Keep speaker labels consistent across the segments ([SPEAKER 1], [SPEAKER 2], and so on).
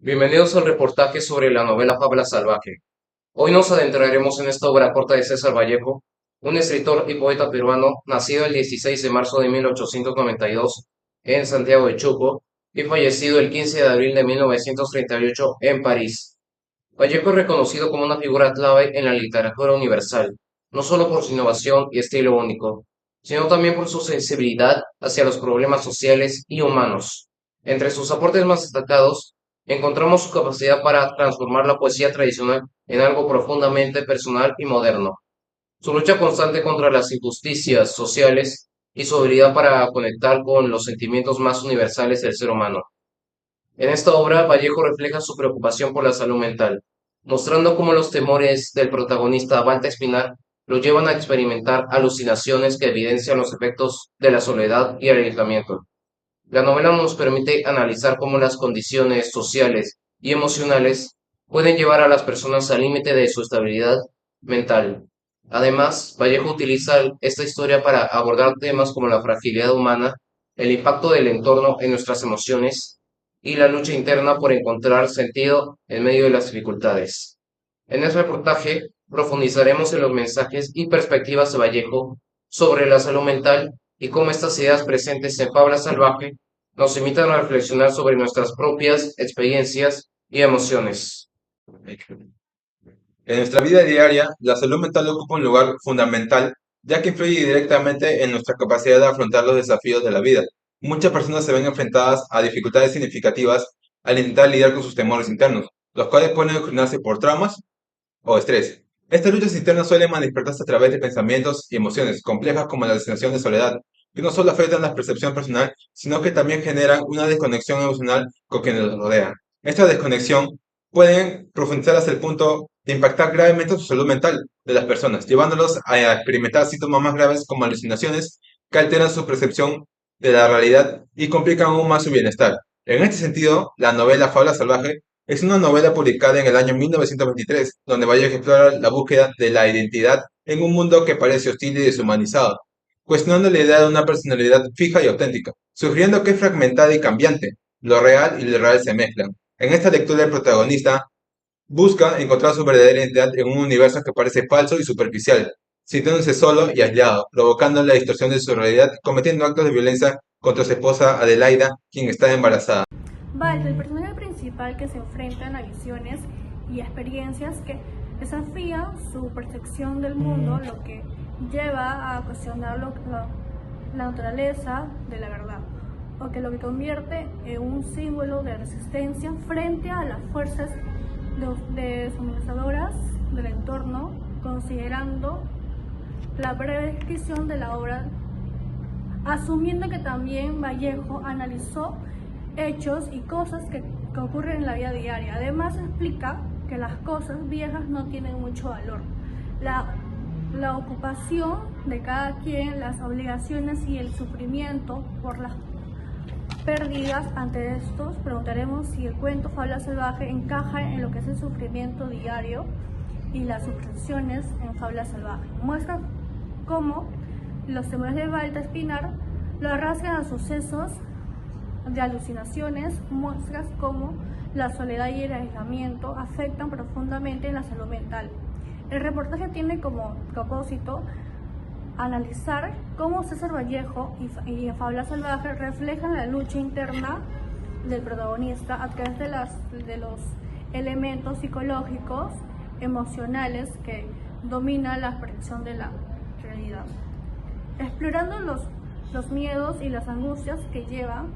[SPEAKER 1] Bienvenidos al reportaje sobre la novela Fábula Salvaje. Hoy nos adentraremos en esta obra corta de César Vallejo, un escritor y poeta peruano nacido el 16 de marzo de 1892 en Santiago de Chuco y fallecido el 15 de abril de 1938 en París. Vallejo es reconocido como una figura clave en la literatura universal, no solo por su innovación y estilo único, sino también por su sensibilidad hacia los problemas sociales y humanos. Entre sus aportes más destacados, encontramos su capacidad para transformar la poesía tradicional en algo profundamente personal y moderno, su lucha constante contra las injusticias sociales y su habilidad para conectar con los sentimientos más universales del ser humano. En esta obra, Vallejo refleja su preocupación por la salud mental, mostrando cómo los temores del protagonista Balta Espinar lo llevan a experimentar alucinaciones que evidencian los efectos de la soledad y el aislamiento. La novela nos permite analizar cómo las condiciones sociales y emocionales pueden llevar a las personas al límite de su estabilidad mental. Además, Vallejo utiliza esta historia para abordar temas como la fragilidad humana, el impacto del entorno en nuestras emociones y la lucha interna por encontrar sentido en medio de las dificultades. En este reportaje profundizaremos en los mensajes y perspectivas de Vallejo sobre la salud mental y cómo estas ideas presentes en Fábula Salvaje nos invitan a reflexionar sobre nuestras propias experiencias y emociones.
[SPEAKER 2] En nuestra vida diaria, la salud mental ocupa un lugar fundamental, ya que influye directamente en nuestra capacidad de afrontar los desafíos de la vida. Muchas personas se ven enfrentadas a dificultades significativas al intentar lidiar con sus temores internos, los cuales pueden originarse por traumas o estrés. Estas luchas internas suelen manifestarse a través de pensamientos y emociones complejas como la sensación de soledad, que no solo afectan la percepción personal, sino que también generan una desconexión emocional con quienes los rodean. Esta desconexión puede profundizar hasta el punto de impactar gravemente su salud mental de las personas, llevándolos a experimentar síntomas más graves como alucinaciones que alteran su percepción de la realidad y complican aún más su bienestar. En este sentido, la novela Fábula Salvaje es una novela publicada en el año 1923, donde Vallejo explora la búsqueda de la identidad en un mundo que parece hostil y deshumanizado, cuestionando la idea de una personalidad fija y auténtica, sugiriendo que es fragmentada y cambiante, lo real y lo irreal se mezclan. En esta lectura el protagonista busca encontrar su verdadera identidad en un universo que parece falso y superficial, sintiéndose solo y aislado, provocando la distorsión de su realidad, cometiendo actos de violencia contra su esposa Adelaida, quien está embarazada.
[SPEAKER 3] Val, el personaje principal que se enfrenta a visiones y experiencias que desafían su percepción del mundo, lo que lleva a cuestionar la naturaleza de la verdad, o que lo que convierte en un símbolo de resistencia frente a las fuerzas deshumanizadoras del entorno, considerando la breve descripción de la obra, asumiendo que también Vallejo analizó hechos y cosas que ocurren en la vida diaria. Además explica que las cosas viejas no tienen mucho valor. La, la ocupación de cada quien, las obligaciones y el sufrimiento por las pérdidas. Ante estos, preguntaremos si el cuento Fábula Salvaje encaja en lo que es el sufrimiento diario y las sufriciones en Fábula Salvaje. Muestra cómo los temores de Balta Espinar lo arrastran a sucesos de alucinaciones, muestras cómo la soledad y el aislamiento afectan profundamente en la salud mental. El reportaje tiene como propósito analizar cómo César Vallejo y en Fábula Salvaje reflejan la lucha interna del protagonista a través de los elementos psicológicos, emocionales que dominan la percepción de la realidad. Explorando los miedos y las angustias que llevan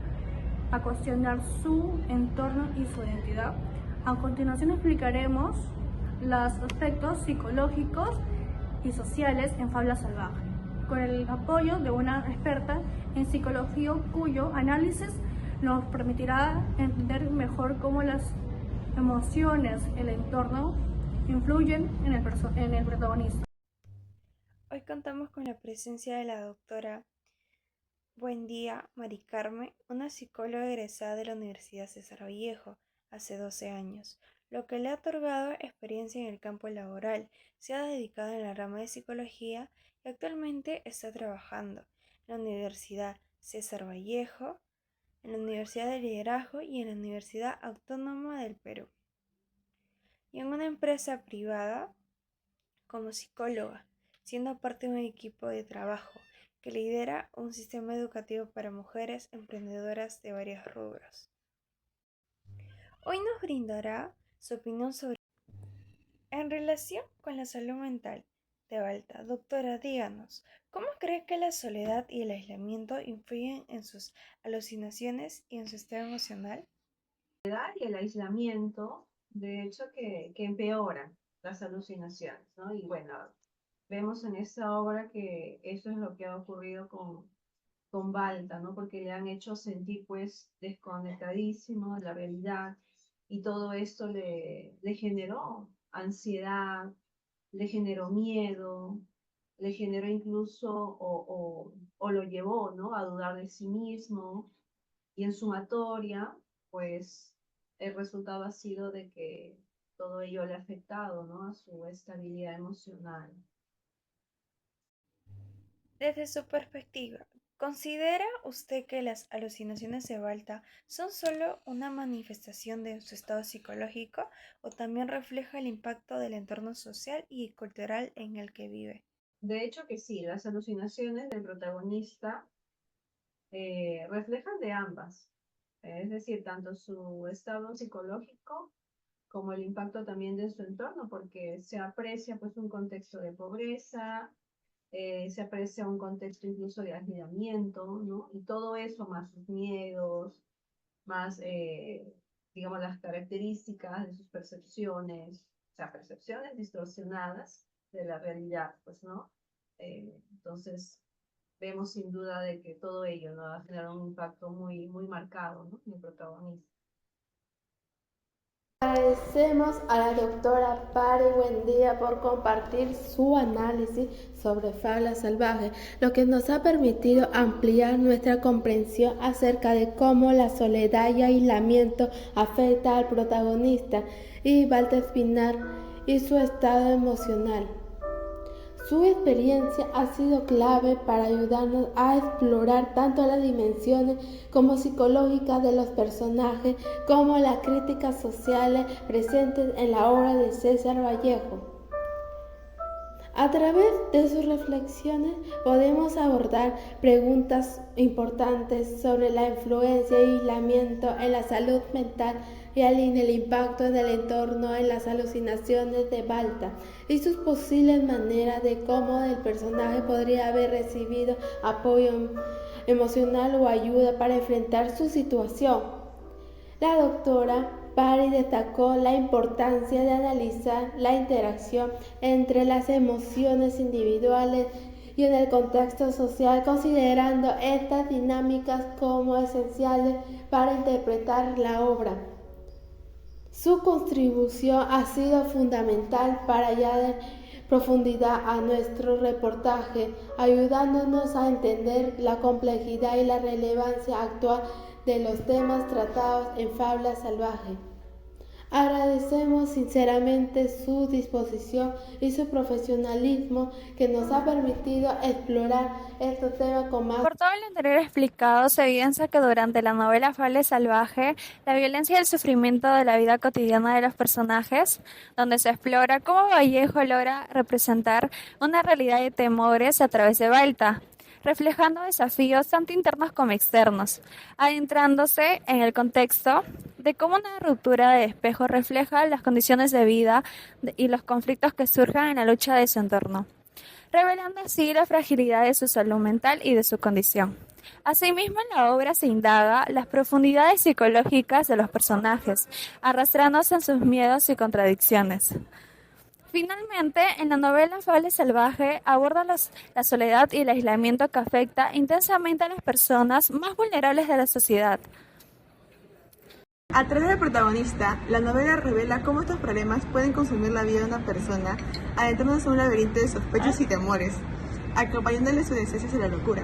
[SPEAKER 3] a cuestionar su entorno y su identidad. A continuación explicaremos los aspectos psicológicos y sociales en Fábula Salvaje, con el apoyo de una experta en psicología cuyo análisis nos permitirá entender mejor cómo las emociones, el entorno, influyen en el protagonista.
[SPEAKER 4] Hoy contamos con la presencia de la doctora Buendía Mari Carmen, una psicóloga egresada de la Universidad César Vallejo hace 12 años, lo que le ha otorgado experiencia en el campo laboral. Se ha dedicado en la rama de psicología y actualmente está trabajando en la Universidad César Vallejo en la Universidad de Liderazgo y en la Universidad Autónoma del Perú. Y en una empresa privada como psicóloga, siendo parte de un equipo de trabajo que lidera un sistema educativo para mujeres emprendedoras de varios rubros. Hoy nos brindará su opinión sobre en relación con la salud mental de Balta. Doctora, díganos, ¿cómo cree que la soledad y el aislamiento influyen en sus alucinaciones y en su estado emocional?
[SPEAKER 5] Y el aislamiento, de hecho, que empeoran las alucinaciones, ¿no? Y bueno, vemos en esta obra que eso es lo que ha ocurrido con Balta, ¿no? Porque le han hecho sentir pues desconectadísimo de la realidad y todo esto le generó ansiedad, le generó miedo, le generó incluso o lo llevó, ¿no? A dudar de sí mismo y en sumatoria, pues el resultado ha sido de que todo ello le ha afectado, ¿no? A su estabilidad emocional.
[SPEAKER 4] Desde su perspectiva, ¿considera usted que las alucinaciones de Balta son solo una manifestación de su estado psicológico o también refleja el impacto del entorno social y cultural en el que vive?
[SPEAKER 5] De hecho que sí, las alucinaciones del protagonista reflejan de ambas, es decir, tanto su estado psicológico como el impacto también de su entorno, porque se aprecia pues un contexto de pobreza, se aprecia un contexto incluso de aislamiento, ¿no? Y todo eso más sus miedos, más, digamos, las características de sus percepciones, o sea, percepciones distorsionadas de la realidad, pues, ¿no? Entonces, vemos sin duda de que todo ello, ¿no? Va a generar un impacto muy, muy marcado, ¿no? En el protagonista.
[SPEAKER 6] Agradecemos a la doctora Pari Buendía por compartir su análisis sobre fauna salvaje, lo que nos ha permitido ampliar nuestra comprensión acerca de cómo la soledad y aislamiento afecta al protagonista y Balta Espinar y su estado emocional. Su experiencia ha sido clave para ayudarnos a explorar tanto las dimensiones como psicológicas de los personajes como las críticas sociales presentes en la obra de César Vallejo. A través de sus reflexiones podemos abordar preguntas importantes sobre la influencia y aislamiento en la salud mental y el impacto del entorno en las alucinaciones de Balta y sus posibles maneras de cómo el personaje podría haber recibido apoyo emocional o ayuda para enfrentar su situación. La doctora Pari destacó la importancia de analizar la interacción entre las emociones individuales y en el contexto social, considerando estas dinámicas como esenciales para interpretar la obra. Su contribución ha sido fundamental para dar profundidad a nuestro reportaje, ayudándonos a entender la complejidad y la relevancia actual de los temas tratados en Fábula Salvaje. Agradecemos sinceramente su disposición y su profesionalismo que nos ha permitido explorar estos temas con más.
[SPEAKER 7] Por todo lo anterior explicado, se evidencia que durante la novela Fable Salvaje, la violencia y el sufrimiento de la vida cotidiana de los personajes, donde se explora cómo Vallejo logra representar una realidad de temores a través de Balta, reflejando desafíos tanto internos como externos, adentrándose en el contexto de cómo una ruptura de espejo refleja las condiciones de vida y los conflictos que surjan en la lucha de su entorno, revelando así la fragilidad de su salud mental y de su condición. Asimismo, en la obra se indaga las profundidades psicológicas de los personajes, arrastrándose en sus miedos y contradicciones. Finalmente, en la novela Fable Salvaje aborda la soledad y el aislamiento que afecta intensamente a las personas más vulnerables de la sociedad.
[SPEAKER 8] A través del protagonista, la novela revela cómo estos problemas pueden consumir la vida de una persona, adentrándose en un laberinto de sospechas y temores, acompañándole su deseo hacia la locura.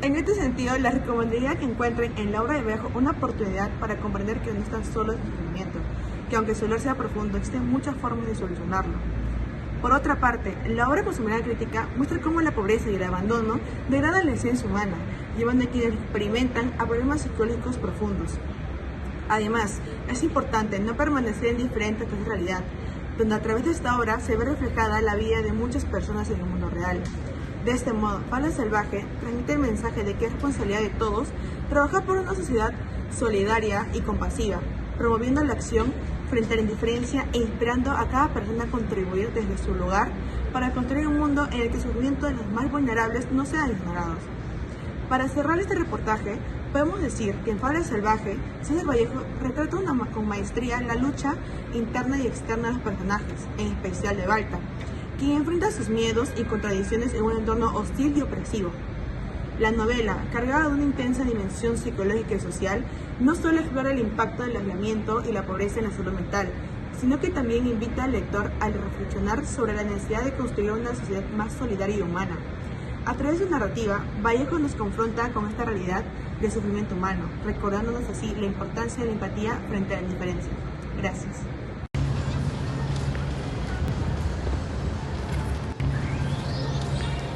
[SPEAKER 8] En este sentido, les recomendaría que encuentren en la obra de Vallejo una oportunidad para comprender que no están solos en su sufrimiento, que aunque su dolor sea profundo, existen muchas formas de solucionarlo. Por otra parte, la obra con su mirada crítica muestra cómo la pobreza y el abandono degradan la esencia humana, llevando a quienes experimentan a problemas psicológicos profundos. Además, es importante no permanecer indiferente a esta realidad, donde a través de esta obra se ve reflejada la vida de muchas personas en el mundo real. De este modo, Fauna Salvaje transmite el mensaje de que es responsabilidad de todos trabajar por una sociedad solidaria y compasiva, promoviendo la acción frente a la indiferencia e inspirando a cada persona a contribuir desde su lugar para construir un mundo en el que el sufrimiento de los más vulnerables no sean ignorados. Para cerrar este reportaje, podemos decir que en Fauna Salvaje, César Vallejo retrata con maestría la lucha interna y externa de los personajes, en especial de Balta, quien enfrenta sus miedos y contradicciones en un entorno hostil y opresivo. La novela, cargada de una intensa dimensión psicológica y social, no solo explora el impacto del aislamiento y la pobreza en la salud mental, sino que también invita al lector a reflexionar sobre la necesidad de construir una sociedad más solidaria y humana. A través de su narrativa, Vallejo nos confronta con esta realidad del sufrimiento humano, recordándonos así la importancia de la empatía frente a la indiferencia. Gracias.